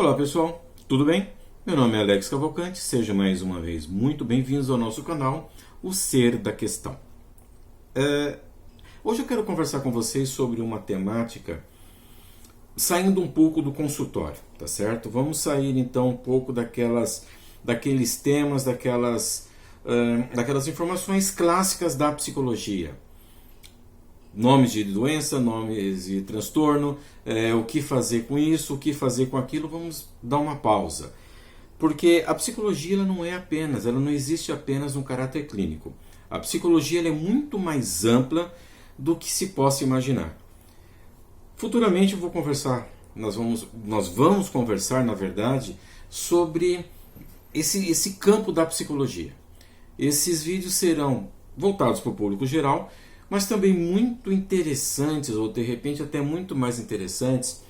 Olá pessoal, tudo bem? Meu nome é Alex Cavalcante, sejam mais uma vez muito bem-vindos ao nosso canal, O Ser da Questão. Hoje eu quero conversar com vocês sobre uma temática saindo um pouco do consultório, tá certo? Vamos sair então um pouco daqueles temas, daquelas informações clássicas da psicologia. Nomes de doença, nomes de transtorno, o que fazer com isso, o que fazer com aquilo. Vamos dar uma pausa. Porque a psicologia ela não existe apenas no caráter clínico. A psicologia ela é muito mais ampla do que se possa imaginar. Futuramente eu vou conversar, nós vamos conversar, na verdade, sobre esse campo da psicologia. Esses vídeos serão voltados para o público geral, mas também muito interessantes, ou de repente até muito mais interessantes,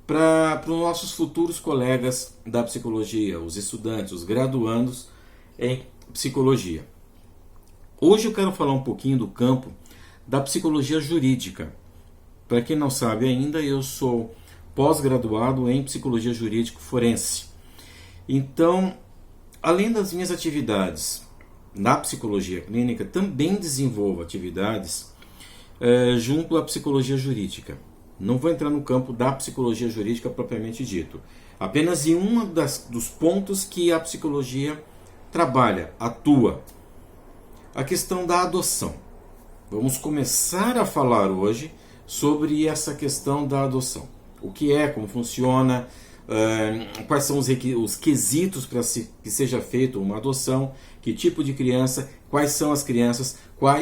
para os nossos futuros colegas da psicologia, os estudantes, os graduandos em psicologia. Hoje eu quero falar um pouquinho do campo da psicologia jurídica. Para quem não sabe ainda, eu sou pós-graduado em psicologia jurídica forense. Então, além das minhas atividades na psicologia clínica, também desenvolvo atividades junto à psicologia jurídica. Não vou entrar no campo da psicologia jurídica propriamente dito. Apenas em dos pontos que a psicologia trabalha, atua. A questão da adoção. Vamos começar a falar hoje sobre essa questão da adoção. O que é, como funciona, quais são os quesitos para que seja feita uma adoção, que tipo de criança, quais são as crianças, qual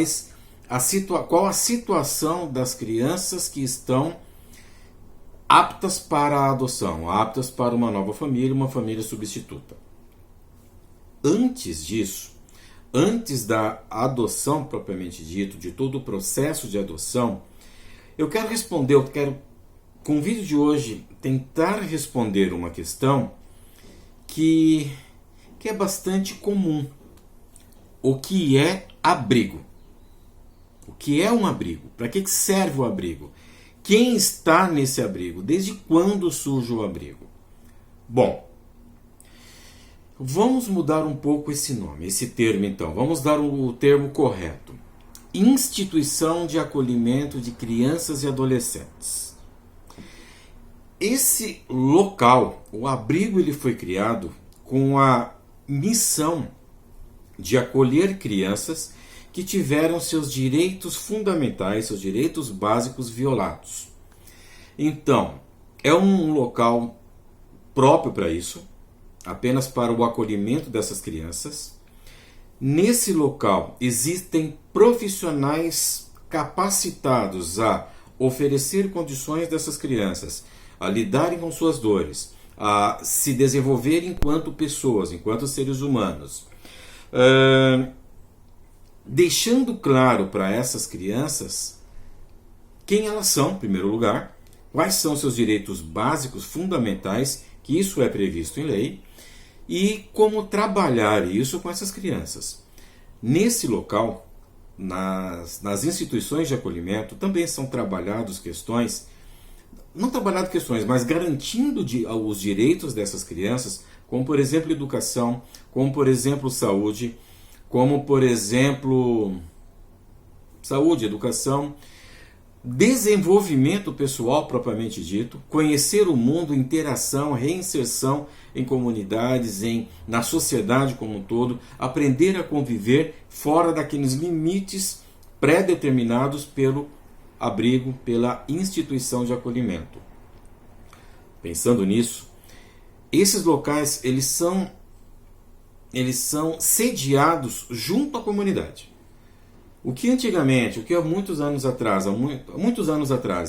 a situação das crianças que estão aptas para a adoção, aptas para uma nova família, uma família substituta. Antes disso, antes da adoção propriamente dito, de todo o processo de adoção, eu quero com o vídeo de hoje, tentar responder uma questão que é bastante comum. O que é abrigo? O que é um abrigo? Para que serve o abrigo? Quem está nesse abrigo? Desde quando surge o abrigo? Bom, vamos mudar um pouco esse nome, esse termo então. Vamos dar o termo correto. Instituição de acolhimento de crianças e adolescentes. Esse local, o abrigo, ele foi criado com a missão de acolher crianças que tiveram seus direitos fundamentais, seus direitos básicos violados. Então, é um local próprio para isso, apenas para o acolhimento dessas crianças. Nesse local existem profissionais capacitados a oferecer condições dessas crianças a lidarem com suas dores, a se desenvolver enquanto pessoas, enquanto seres humanos, deixando claro para essas crianças quem elas são, em primeiro lugar, quais são seus direitos básicos fundamentais, que isso é previsto em lei, e como trabalhar isso com essas crianças. Nesse local, nas instituições de acolhimento, também são trabalhadas questões, mas garantindo os direitos dessas crianças, como por exemplo educação, como por exemplo saúde, educação, desenvolvimento pessoal propriamente dito, conhecer o mundo, interação, reinserção em comunidades, na sociedade como um todo, aprender a conviver fora daqueles limites pré-determinados pelo abrigo, pela instituição de acolhimento. Pensando nisso, esses locais eles são sediados junto à comunidade. O que há muitos anos atrás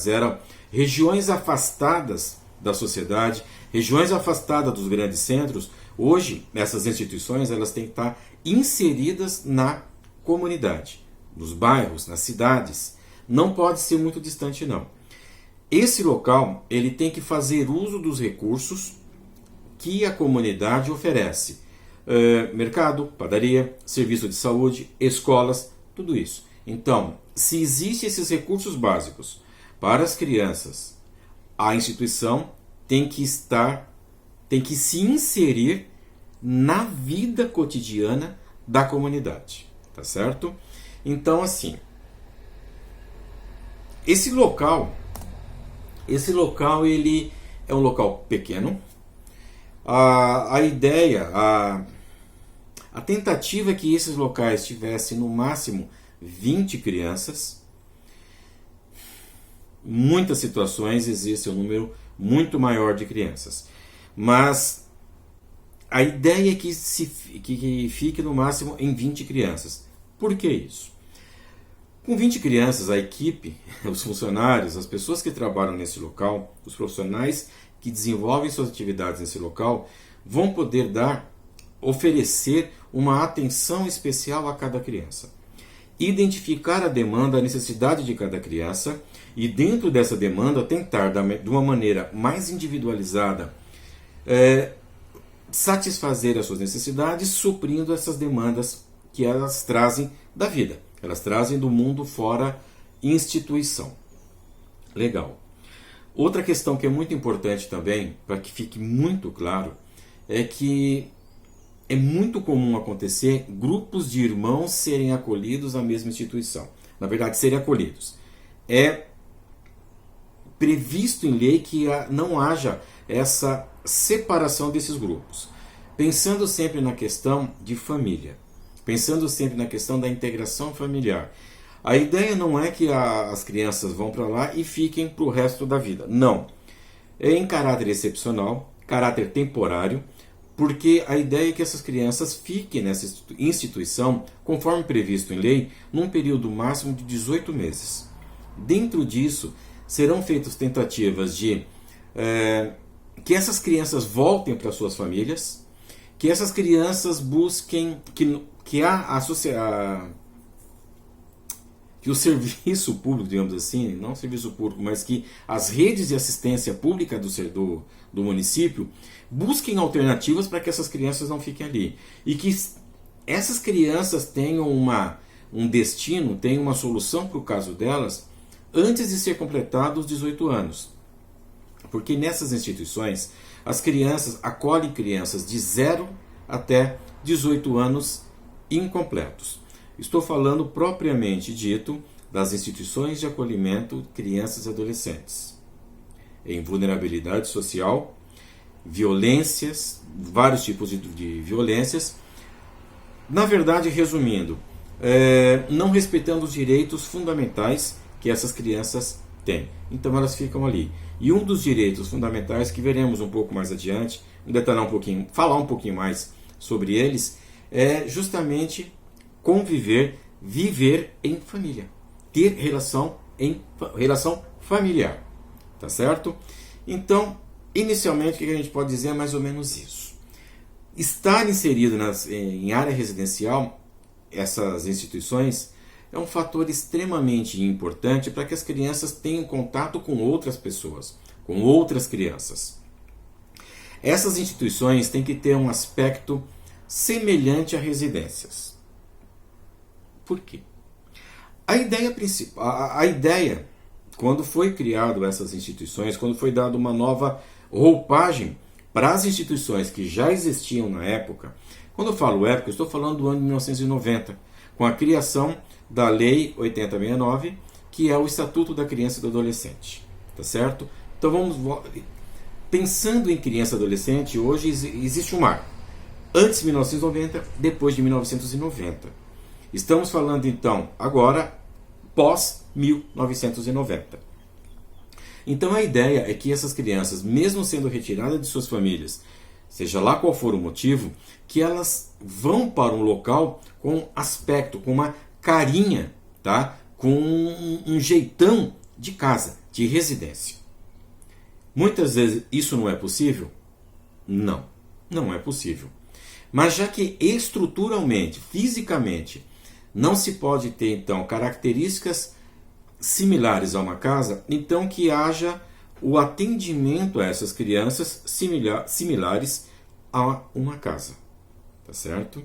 eram regiões afastadas da sociedade, regiões afastadas dos grandes centros, hoje essas instituições elas têm que estar inseridas na comunidade, nos bairros, nas cidades. Não pode ser muito distante não. Esse local ele tem que fazer uso dos recursos que a comunidade oferece. Mercado, padaria, serviço de saúde, escolas, tudo isso. Então, se existem esses recursos básicos para as crianças, a instituição tem que estar tem que se inserir na vida cotidiana da comunidade, tá certo? Então, assim, esse local ele é um local pequeno. A ideia, a tentativa é que esses locais tivessem no máximo 20 crianças. Muitas situações existe um número muito maior de crianças, mas a ideia é que fique no máximo em 20 crianças. Por que isso? Com 20 crianças, a equipe, os funcionários, as pessoas que trabalham nesse local, os profissionais que desenvolvem suas atividades nesse local, vão poder oferecer uma atenção especial a cada criança. Identificar a demanda, a necessidade de cada criança e, dentro dessa demanda, tentar, de uma maneira mais individualizada, satisfazer as suas necessidades, suprindo essas demandas que elas trazem da vida. Elas trazem do mundo fora instituição. Legal. Outra questão que é muito importante também, para que fique muito claro, é que é muito comum acontecer grupos de irmãos serem acolhidos na mesma instituição. Na verdade, serem acolhidos. É previsto em lei que não haja essa separação desses grupos. Pensando sempre na questão de família. Pensando sempre na questão da integração familiar. A ideia não é que as crianças vão para lá e fiquem para o resto da vida. Não. É em caráter excepcional, caráter temporário, porque a ideia é que essas crianças fiquem nessa instituição, conforme previsto em lei, num período máximo de 18 meses. Dentro disso, serão feitas tentativas de que essas crianças voltem para suas famílias, que essas crianças busquem, que o serviço público, digamos assim, não o serviço público, mas que as redes de assistência pública do município busquem alternativas para que essas crianças não fiquem ali. E que essas crianças tenham um destino, tenham uma solução para o caso delas, antes de ser completados os 18 anos. Porque nessas instituições, as crianças acolhem crianças de 0 até 18 anos incompletos. Estou falando propriamente dito das instituições de acolhimento de crianças e adolescentes em vulnerabilidade social, violências, vários tipos de violências. Na verdade, resumindo, não respeitando os direitos fundamentais que essas crianças têm. Então elas ficam ali. E um dos direitos fundamentais que veremos um pouco mais adiante, detalhar um pouquinho, falar um pouquinho mais sobre eles, é justamente conviver, viver em família, ter relação familiar, tá certo? Então, inicialmente, o que a gente pode dizer é mais ou menos isso. Estar inserido em área residencial, essas instituições, é um fator extremamente importante para que as crianças tenham contato com outras pessoas, com outras crianças. Essas instituições têm que ter um aspecto semelhante a residências. Por quê? A ideia principal, a ideia, quando foi criado essas instituições, quando foi dada uma nova roupagem para as instituições que já existiam na época, quando eu falo época, eu estou falando do ano de 1990, com a criação da Lei 8069, que é o Estatuto da Criança e do Adolescente, tá certo? Então pensando em criança e adolescente, hoje existe um marco. Antes de 1990, depois de 1990. Estamos falando então agora pós 1990. Então a ideia é que essas crianças, mesmo sendo retiradas de suas famílias, seja lá qual for o motivo, que elas vão para um local com aspecto, com uma carinha, tá? Com um jeitão de casa, de residência. Muitas vezes isso não é possível? Não, não é possível. Mas já que estruturalmente, fisicamente, não se pode ter então características similares a uma casa, então que haja o atendimento a essas crianças similares a uma casa, tá certo?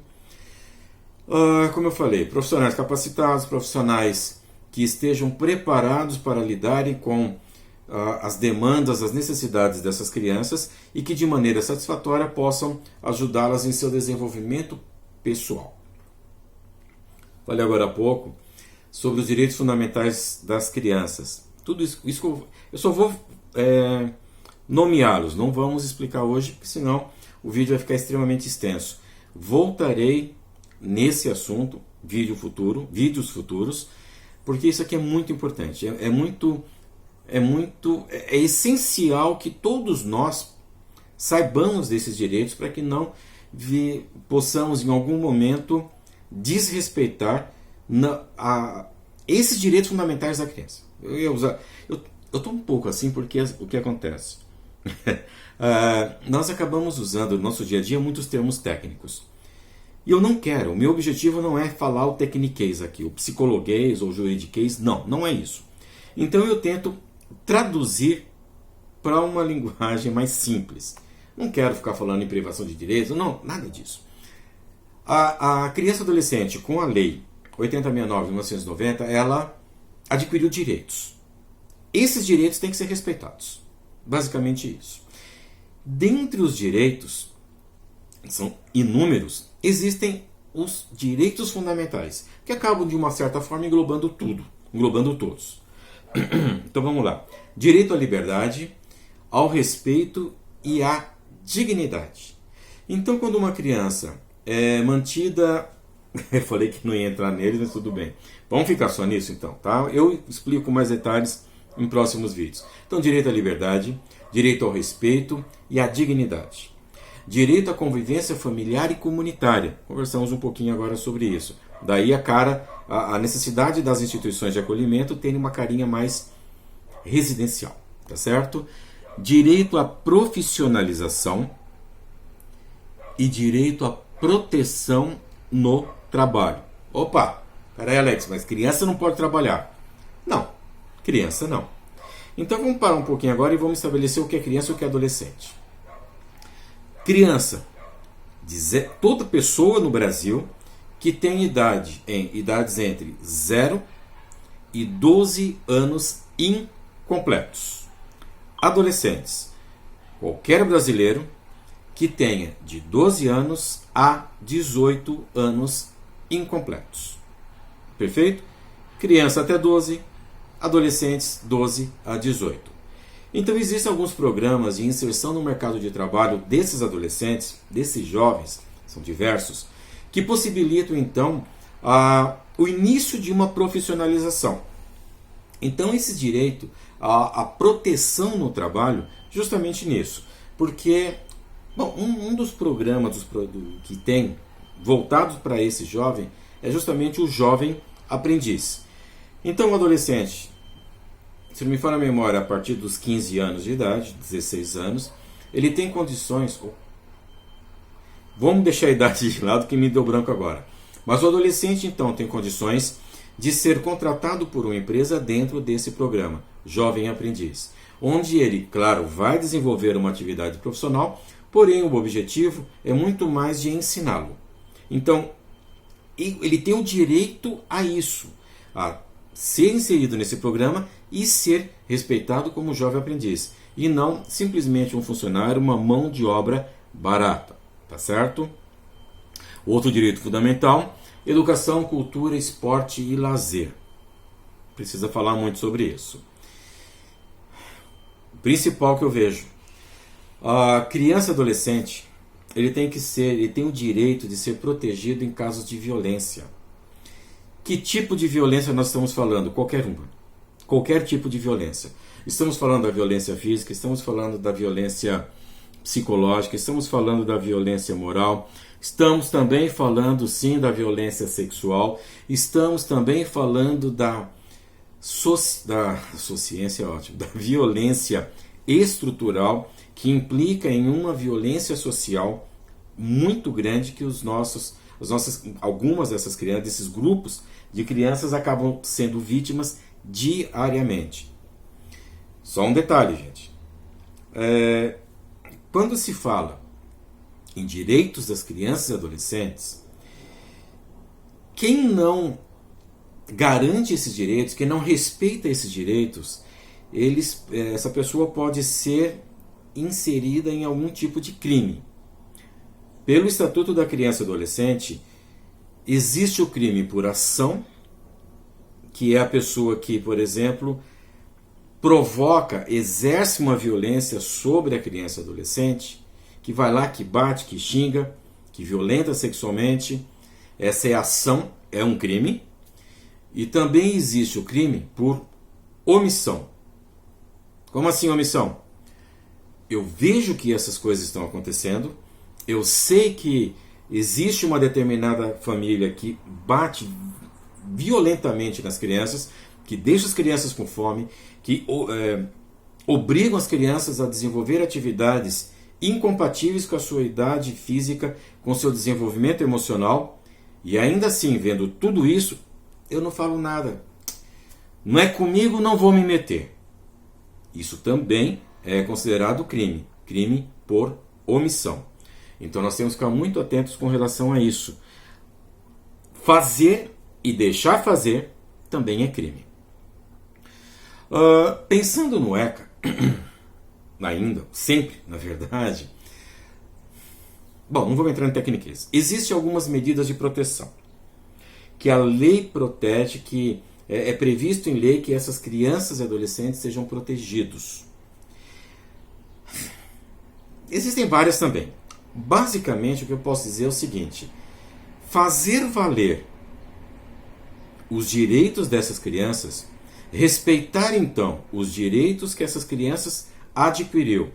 Como eu falei, profissionais capacitados, profissionais que estejam preparados para lidarem com as demandas, as necessidades dessas crianças e que de maneira satisfatória possam ajudá-las em seu desenvolvimento pessoal. Falei agora há pouco sobre os direitos fundamentais das crianças. Tudo isso eu só vou nomeá-los, não vamos explicar hoje, porque senão o vídeo vai ficar extremamente extenso. Voltarei nesse assunto, vídeos futuros, porque isso aqui é muito importante, é essencial que todos nós saibamos desses direitos para que não possamos em algum momento desrespeitar esses direitos fundamentais da criança. Eu estou um pouco assim porque o que acontece? Nós acabamos usando no nosso dia a dia muitos termos técnicos. E eu não quero, o meu objetivo não é falar o tecniquez aqui, o psicologuês ou o juridiquês, não é isso. Então eu tento traduzir para uma linguagem mais simples. Não quero ficar falando em privação de direitos, não, nada disso. A criança e adolescente, com a lei 8069 de 1990, ela adquiriu direitos. Esses direitos têm que ser respeitados. Basicamente isso. Dentre os direitos, são inúmeros, existem os direitos fundamentais, que acabam de uma certa forma englobando tudo, englobando todos. Então vamos lá. Direito à liberdade, ao respeito e à dignidade. Então quando uma criança é mantida... Eu falei que não ia entrar neles, mas tudo bem. Vamos ficar só nisso então, tá? Eu explico mais detalhes em próximos vídeos. Então, direito à liberdade, direito ao respeito e à dignidade. Direito à convivência familiar e comunitária. Conversamos um pouquinho agora sobre isso. Daí a necessidade das instituições de acolhimento terem uma carinha mais residencial, tá certo? Direito à profissionalização e direito à proteção no trabalho. Opa, peraí Alex, mas criança não pode trabalhar. Não, criança não. Então vamos parar um pouquinho agora e vamos estabelecer o que é criança e o que é adolescente. Criança, toda pessoa no Brasil que tem idades entre 0 e 12 anos incompletos. Adolescentes, qualquer brasileiro que tenha de 12 anos a 18 anos incompletos. Perfeito? Criança até 12, adolescentes 12 a 18. Então existem alguns programas de inserção no mercado de trabalho desses adolescentes, desses jovens, são diversos, que possibilitam então o início de uma profissionalização. Então esse direito à proteção no trabalho, justamente nisso, porque um dos programas que tem voltados para esse jovem é justamente o jovem aprendiz. Então o adolescente, se não me falha a memória, a partir dos 15 anos de idade, 16 anos, ele tem condições... Vamos deixar a idade de lado que me deu branco agora. Mas o adolescente então tem condições de ser contratado por uma empresa dentro desse programa, Jovem Aprendiz, onde ele, claro, vai desenvolver uma atividade profissional, porém o objetivo é muito mais de ensiná-lo. Então, ele tem o direito a isso, a ser inserido nesse programa e ser respeitado como jovem aprendiz, e não simplesmente um funcionário, uma mão de obra barata, tá certo? Outro direito fundamental, educação, cultura, esporte e lazer. Precisa falar muito sobre isso. O principal que eu vejo, a criança e adolescente, ele tem o direito de ser protegido em casos de violência. Que tipo de violência nós estamos falando? Qualquer uma. Qualquer tipo de violência. Estamos falando da violência física, estamos falando da violência psicológica, estamos falando da violência moral, estamos também falando sim da violência sexual, estamos também falando da sociência, ótimo, da violência estrutural, que implica em uma violência social muito grande que algumas dessas crianças, desses grupos de crianças acabam sendo vítimas diariamente. Só um detalhe, gente. Quando se fala em direitos das crianças e adolescentes, quem não garante esses direitos, quem não respeita esses direitos, essa pessoa pode ser inserida em algum tipo de crime. Pelo Estatuto da Criança e Adolescente, existe o crime por ação, que é a pessoa que, por exemplo, provoca, exerce uma violência sobre a criança e adolescente, que vai lá, que bate, que xinga, que violenta sexualmente. Essa é a ação, é um crime. E também existe o crime por omissão. Como assim omissão? Eu vejo que essas coisas estão acontecendo, eu sei que existe uma determinada família que bate violentamente nas crianças, que deixa as crianças com fome, que obrigam as crianças a desenvolver atividades incompatíveis com a sua idade física, com seu desenvolvimento emocional, e ainda assim, vendo tudo isso, eu não falo nada. Não é comigo, não vou me meter. Isso também é considerado crime, crime por omissão. Então nós temos que ficar muito atentos com relação a isso. Fazer e deixar fazer também é crime. Pensando no ECA, ainda, sempre, na verdade, bom, não vou entrar em tecniquez. Existem algumas medidas de proteção que a lei protege, que é previsto em lei que essas crianças e adolescentes sejam protegidos. Existem várias também. Basicamente, o que eu posso dizer é o seguinte: fazer valer os direitos dessas crianças, respeitar então os direitos que essas crianças adquiriu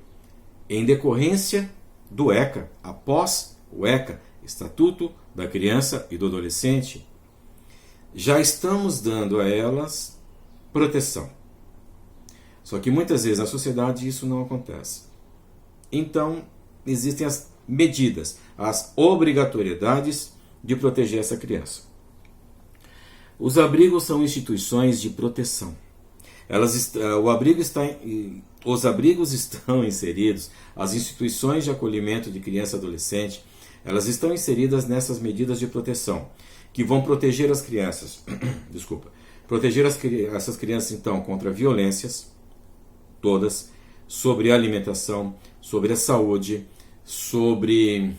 em decorrência do ECA, após o ECA, Estatuto da Criança e do Adolescente, já estamos dando a elas proteção. Só que muitas vezes na sociedade isso não acontece. Então, existem as medidas, as obrigatoriedades de proteger essa criança. Os abrigos são instituições de proteção. Os abrigos estão inseridos, as instituições de acolhimento de criança e adolescente, elas estão inseridas nessas medidas de proteção, que vão proteger as crianças, proteger essas crianças então contra violências, todas, sobre alimentação, sobre a saúde, sobre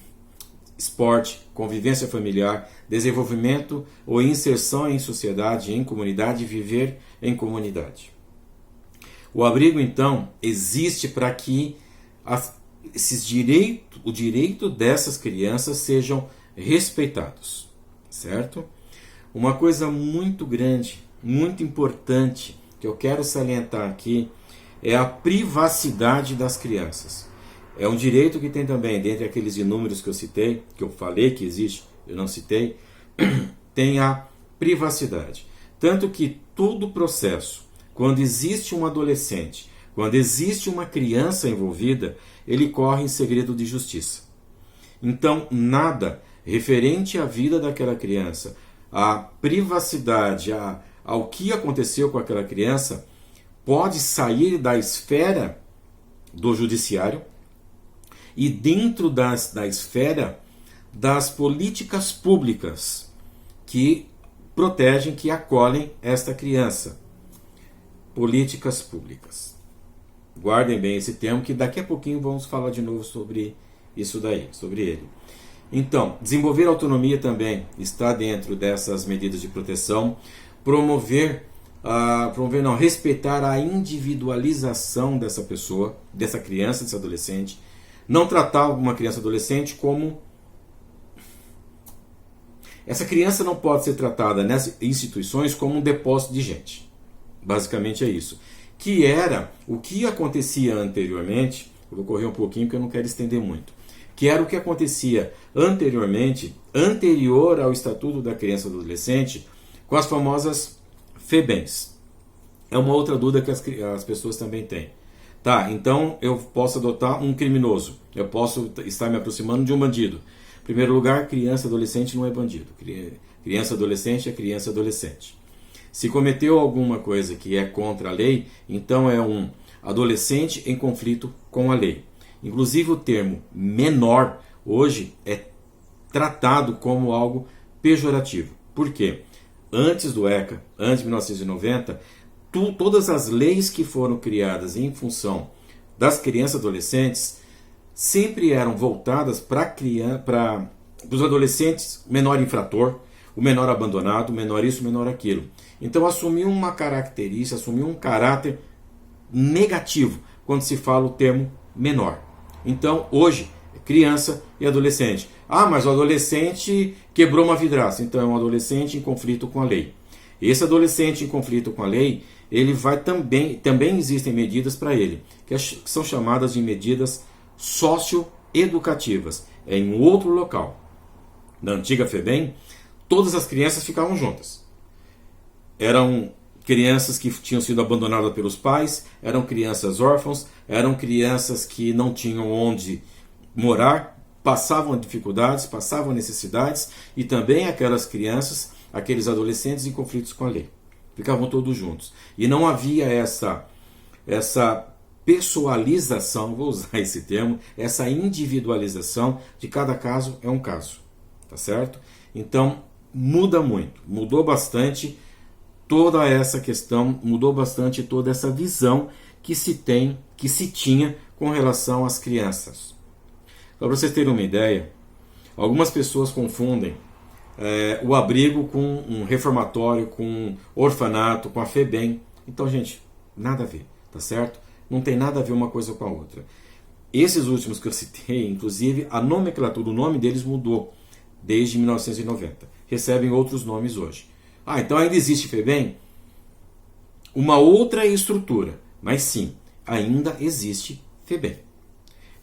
esporte, convivência familiar, desenvolvimento ou inserção em sociedade, em comunidade, viver em comunidade. O abrigo, então, existe para que o direito dessas crianças sejam respeitados, certo? Uma coisa muito grande, muito importante, que eu quero salientar aqui, é a privacidade das crianças. É um direito que tem também, dentre aqueles inúmeros que eu citei, que eu falei que existe, eu não citei, tem a privacidade. Tanto que todo processo, quando existe um adolescente, quando existe uma criança envolvida, ele corre em segredo de justiça. Então, nada referente à vida daquela criança, à privacidade, ao que aconteceu com aquela criança, pode sair da esfera do judiciário e dentro da esfera das políticas públicas que protegem, que acolhem esta criança. Políticas públicas. Guardem bem esse termo, que daqui a pouquinho vamos falar de novo sobre isso daí, sobre ele. Então, desenvolver autonomia também está dentro dessas medidas de proteção. Respeitar a individualização dessa pessoa, dessa criança, desse adolescente. Não tratar uma criança adolescente como... Essa criança não pode ser tratada nessas instituições como um depósito de gente. Basicamente é isso. Que era o que acontecia anteriormente, eu vou correr um pouquinho porque eu não quero estender muito, que era o que acontecia anteriormente, anterior ao Estatuto da Criança e do Adolescente, com as famosas FEBEMs. É uma outra dúvida que as pessoas também têm. Tá, então eu posso adotar um criminoso, eu posso estar me aproximando de um bandido. Em primeiro lugar, criança e adolescente não é bandido. Criança e adolescente é criança e adolescente. Se cometeu alguma coisa que é contra a lei, então é um adolescente em conflito com a lei. Inclusive o termo menor hoje é tratado como algo pejorativo. Por quê? Antes do ECA, antes de 1990, todas as leis que foram criadas em função das crianças e adolescentes sempre eram voltadas para os adolescentes menor infrator, o menor abandonado, o menor isso, o menor aquilo. Então assumiu uma característica, assumiu um caráter negativo quando se fala o termo menor. Então hoje é criança e adolescente. Ah, mas o adolescente quebrou uma vidraça, então é um adolescente em conflito com a lei. Esse adolescente em conflito com a lei, ele vai também existem medidas para ele, que são chamadas de medidas socioeducativas. É em outro local. Na antiga FEBEM, todas as crianças ficavam juntas. Eram crianças que tinham sido abandonadas pelos pais, eram crianças órfãos, eram crianças que não tinham onde morar, passavam dificuldades, passavam necessidades, e também aquelas crianças, aqueles adolescentes em conflitos com a lei. Ficavam todos juntos. E não havia essa pessoalização, vou usar esse termo, essa individualização de cada caso é um caso. Tá certo? Então, muda muito, mudou bastante toda essa questão, mudou bastante toda essa visão que se tinha com relação às crianças. Para vocês terem uma ideia, algumas pessoas confundem o abrigo com um reformatório, com um orfanato, com a FEBEM. Então, gente, nada a ver, tá certo? Não tem nada a ver uma coisa com a outra. Esses últimos que eu citei, inclusive, a nomenclatura, o nome deles mudou desde 1990. Recebem outros nomes hoje. Ah, então ainda existe FEBEM? Uma outra estrutura, mas sim, ainda existe FEBEM.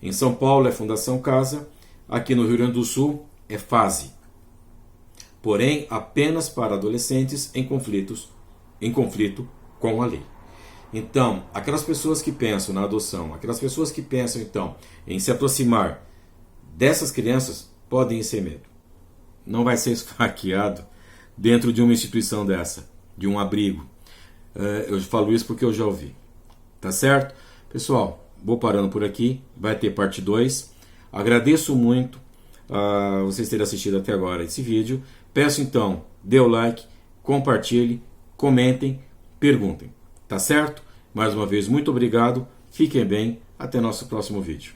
Em São Paulo é Fundação Casa, aqui no Rio Grande do Sul é FASE. Porém, apenas para adolescentes em conflito com a lei. Então, aquelas pessoas que pensam na adoção, aquelas pessoas que pensam então em se aproximar dessas crianças, podem ir sem medo. Não vai ser esfaqueado dentro de uma instituição dessa, de um abrigo. Eu falo isso porque eu já ouvi. Tá certo? Pessoal, vou parando por aqui. Vai ter parte 2. Agradeço muito vocês terem assistido até agora esse vídeo. Peço então, dê o like, compartilhe, comentem, perguntem. Tá certo? Mais uma vez, muito obrigado. Fiquem bem. Até nosso próximo vídeo.